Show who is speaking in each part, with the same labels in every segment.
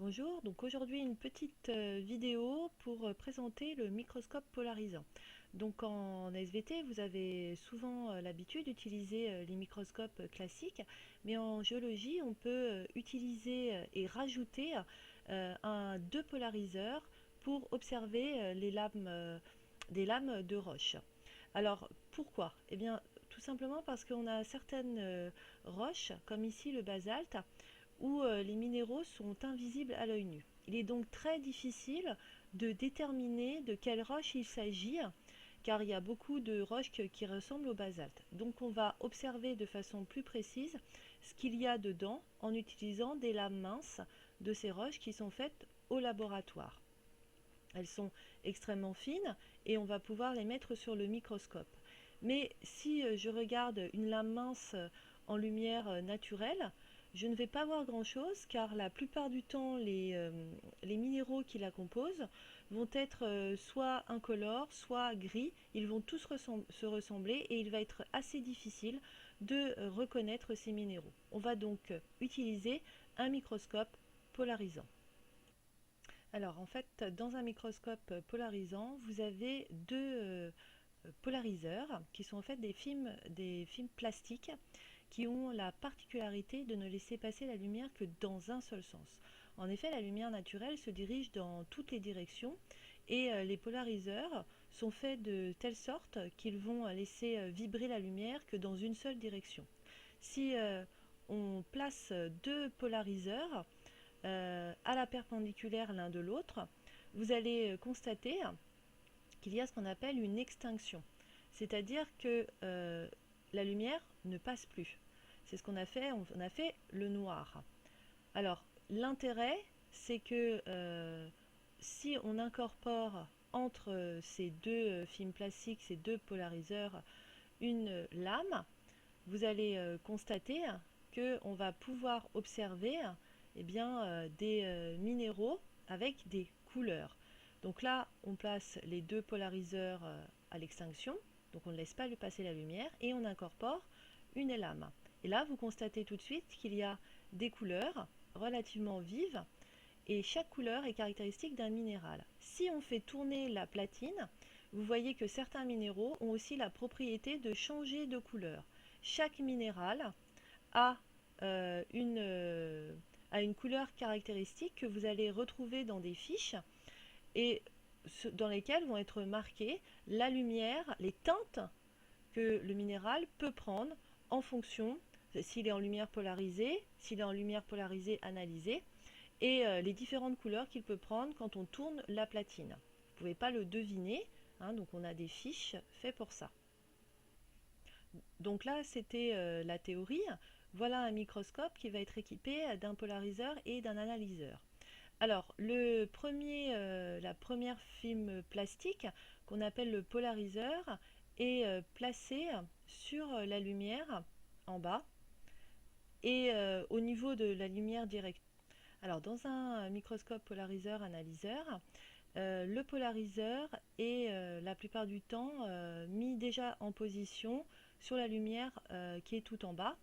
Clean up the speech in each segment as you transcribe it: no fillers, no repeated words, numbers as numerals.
Speaker 1: Bonjour, donc aujourd'hui une petite vidéo pour présenter le microscope polarisant. Donc en SVT, vous avez souvent l'habitude d'utiliser les microscopes classiques, mais en géologie, on peut utiliser et rajouter deux polariseurs pour observer des lames de roche. Alors pourquoi? Eh bien, tout simplement parce qu'on a certaines roches, comme ici le basalte, où les minéraux sont invisibles à l'œil nu. Il est donc très difficile de déterminer de quelle roche il s'agit, car il y a beaucoup de roches qui ressemblent au basalte. Donc on va observer de façon plus précise ce qu'il y a dedans en utilisant des lames minces de ces roches qui sont faites au laboratoire. Elles sont extrêmement fines et on va pouvoir les mettre sur le microscope. Mais si je regarde une lame mince en lumière naturelle, je ne vais pas voir grand-chose car la plupart du temps, les minéraux qui la composent vont être soit incolores, soit gris. Ils vont tous se ressembler et il va être assez difficile de reconnaître ces minéraux. On va donc utiliser un microscope polarisant. Alors en fait, dans un microscope polarisant, vous avez deux polariseurs qui sont en fait des films plastiques qui ont la particularité de ne laisser passer la lumière que dans un seul sens. En effet, la lumière naturelle se dirige dans toutes les directions et les polariseurs sont faits de telle sorte qu'ils vont laisser vibrer la lumière que dans une seule direction. Si on place deux polariseurs à la perpendiculaire l'un de l'autre, vous allez constater qu'il y a ce qu'on appelle une extinction. C'est-à-dire que la lumière ne passe plus. C'est ce qu'on a fait, on a fait le noir. Alors, l'intérêt, c'est que si on incorpore entre ces deux films plastiques, ces deux polariseurs, une lame, vous allez constater qu'on va pouvoir observer des minéraux avec des couleurs. Donc là, on place les deux polariseurs à l'extinction, donc on ne laisse pas lui passer la lumière, et on incorpore une lame. Et là, vous constatez tout de suite qu'il y a des couleurs relativement vives, et chaque couleur est caractéristique d'un minéral. Si on fait tourner la platine, vous voyez que certains minéraux ont aussi la propriété de changer de couleur. Chaque minéral a, euh, une, euh, a une couleur caractéristique que vous allez retrouver dans des fiches et dans lesquelles vont être marquées la lumière, les teintes que le minéral peut prendre en fonction s'il est en lumière polarisée, s'il est en lumière polarisée analysée, et les différentes couleurs qu'il peut prendre quand on tourne la platine. Vous ne pouvez pas le deviner, hein, donc on a des fiches faites pour ça. Donc là, c'était la théorie. Voilà un microscope qui va être équipé d'un polariseur et d'un analyseur. Alors, la première film plastique, qu'on appelle le polariseur, est placé sur la lumière en bas et au niveau de la lumière directe. Alors, dans un microscope polariseur analyseur, le polariseur est la plupart du temps mis déjà en position sur la lumière qui est tout en bas.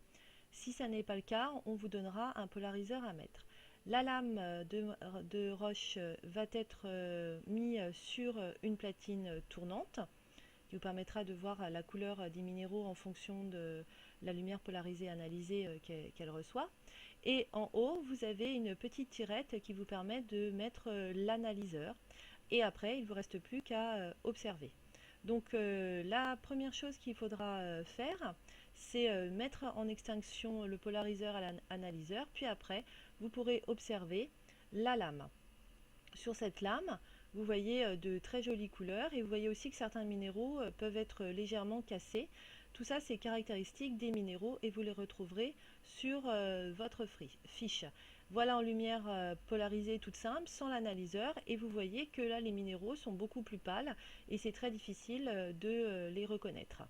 Speaker 1: Si ça n'est pas le cas, on vous donnera un polariseur à mettre. La lame de roche va être mise sur une platine tournante qui vous permettra de voir la couleur des minéraux en fonction de la lumière polarisée analysée qu'elle reçoit. Et en haut, vous avez une petite tirette qui vous permet de mettre l'analyseur. Et après, il ne vous reste plus qu'à observer. Donc la première chose qu'il faudra faire, c'est mettre en extinction le polariseur à l'analyseur, puis après, vous pourrez observer la lame. Sur cette lame, vous voyez de très jolies couleurs et vous voyez aussi que certains minéraux peuvent être légèrement cassés. Tout ça, c'est caractéristique des minéraux et vous les retrouverez sur votre fiche. Voilà en lumière polarisée toute simple, sans l'analyseur, et vous voyez que là, les minéraux sont beaucoup plus pâles et c'est très difficile de les reconnaître.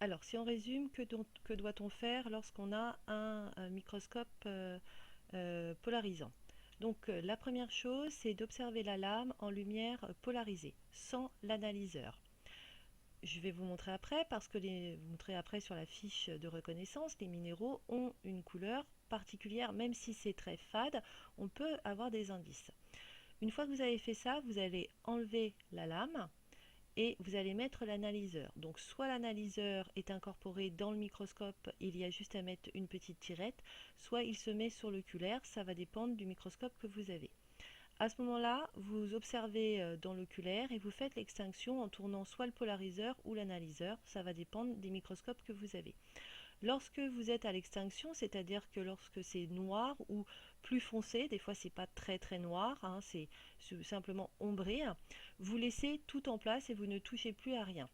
Speaker 1: Alors, si on résume, que doit-on faire lorsqu'on a un microscope polarisant? Donc, la première chose, c'est d'observer la lame en lumière polarisée, sans l'analyseur. Je vais vous montrer après, parce que vous montrer après sur la fiche de reconnaissance, les minéraux ont une couleur particulière, même si c'est très fade, on peut avoir des indices. Une fois que vous avez fait ça, vous allez enlever la lame et vous allez mettre l'analyseur. Donc soit l'analyseur est incorporé dans le microscope, il y a juste à mettre une petite tirette, soit il se met sur l'oculaire, ça va dépendre du microscope que vous avez. À ce moment-là, vous observez dans l'oculaire et vous faites l'extinction en tournant soit le polariseur ou l'analyseur, ça va dépendre des microscopes que vous avez. Lorsque vous êtes à l'extinction, c'est-à-dire que lorsque c'est noir ou plus foncé, des fois c'est pas très noir, hein, c'est simplement ombré, vous laissez tout en place et vous ne touchez plus à rien.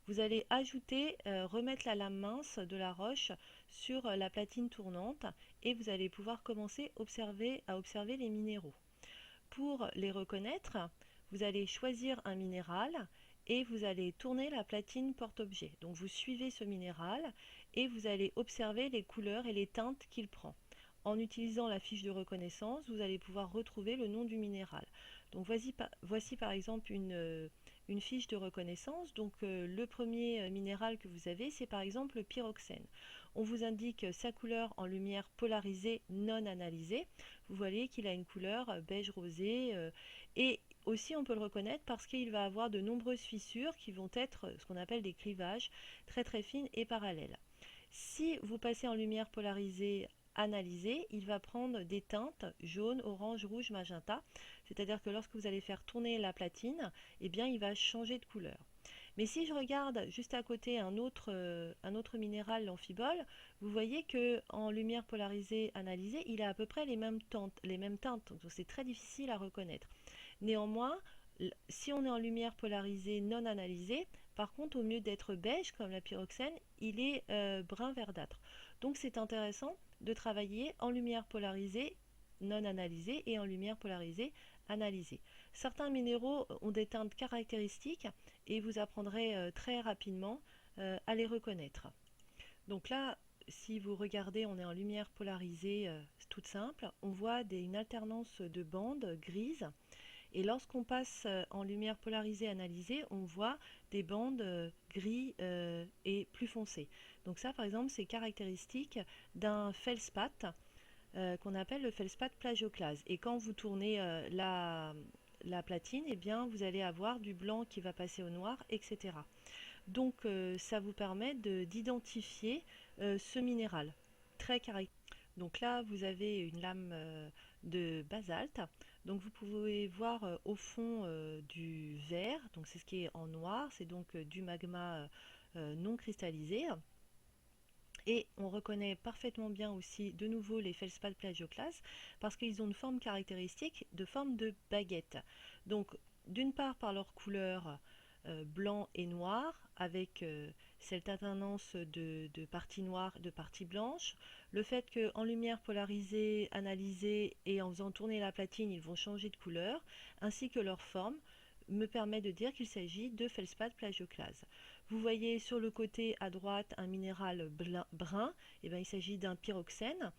Speaker 1: Vous allez ajouter, remettre la lame mince de la roche sur la platine tournante et vous allez pouvoir commencer à observer les minéraux. Pour les reconnaître, vous allez choisir un minéral et vous allez tourner la platine porte-objet. Donc vous suivez ce minéral et vous allez observer les couleurs et les teintes qu'il prend. En utilisant la fiche de reconnaissance, vous allez pouvoir retrouver le nom du minéral. Donc voici par exemple une fiche de reconnaissance. Donc le premier minéral que vous avez, c'est par exemple le pyroxène. On vous indique sa couleur en lumière polarisée non analysée. Vous voyez qu'il a une couleur beige rosé et aussi on peut le reconnaître parce qu'il va avoir de nombreuses fissures qui vont être ce qu'on appelle des clivages très fines et parallèles. Si vous passez en lumière polarisée analysée, il va prendre des teintes jaune, orange, rouge, magenta, c'est-à-dire que lorsque vous allez faire tourner la platine, eh bien il va changer de couleur. Mais si je regarde juste à côté un autre minéral, l'amphibole, vous voyez que en lumière polarisée analysée, il a à peu près les mêmes teintes, donc c'est très difficile à reconnaître. Néanmoins, si on est en lumière polarisée non analysée, par contre, au lieu d'être beige comme la pyroxène, il est brun verdâtre. Donc c'est intéressant de travailler en lumière polarisée non analysée et en lumière polarisée analysée. Certains minéraux ont des teintes caractéristiques et vous apprendrez très rapidement à les reconnaître. Donc là, si vous regardez, on est en lumière polarisée toute simple. On voit une alternance de bandes grises. Et lorsqu'on passe en lumière polarisée analysée, on voit des bandes gris et plus foncées. Donc ça, par exemple, c'est caractéristique d'un feldspath qu'on appelle le feldspath plagioclase. Et quand vous tournez la platine, eh bien, vous allez avoir du blanc qui va passer au noir, etc. Donc ça vous permet d'identifier ce minéral très caractéristique. Donc là, vous avez une lame de basalte. Donc vous pouvez voir au fond du verre, donc c'est ce qui est en noir, c'est donc du magma non cristallisé. Et on reconnaît parfaitement bien aussi de nouveau les feldspaths plagioclase parce qu'ils ont une forme caractéristique de forme de baguette. Donc d'une part par leur couleur blanc et noir avec cette alternance de parties noires et de parties blanches, le fait qu'en lumière polarisée, analysée et en faisant tourner la platine, ils vont changer de couleur, ainsi que leur forme, me permet de dire qu'il s'agit de feldspath plagioclase. Vous voyez sur le côté à droite un minéral brun, et bien il s'agit d'un pyroxène.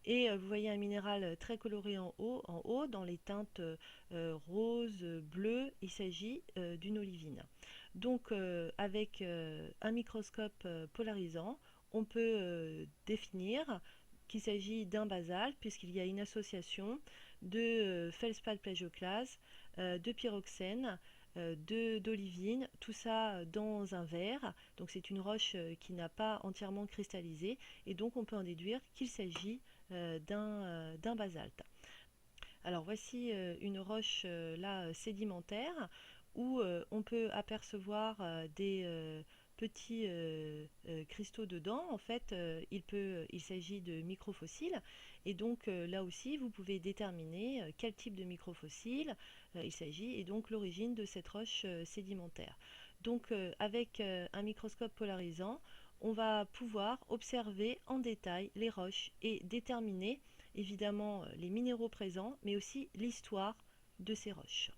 Speaker 1: Et vous voyez un minéral très coloré en haut dans les teintes rose, bleu, il s'agit d'une olivine. Donc avec un microscope polarisant, on peut définir qu'il s'agit d'un basalte puisqu'il y a une association de feldspath plagioclase, de pyroxène, d'olivine, tout ça dans un verre. Donc c'est une roche qui n'a pas entièrement cristallisé et donc on peut en déduire qu'il s'agit d'un basalte. Alors voici une roche là sédimentaire où on peut apercevoir des petits cristaux dedans. En fait, il s'agit de microfossiles et donc là aussi vous pouvez déterminer quel type de microfossile il s'agit et donc l'origine de cette roche sédimentaire. Donc avec un microscope polarisant, on va pouvoir observer en détail les roches et déterminer évidemment les minéraux présents, mais aussi l'histoire de ces roches.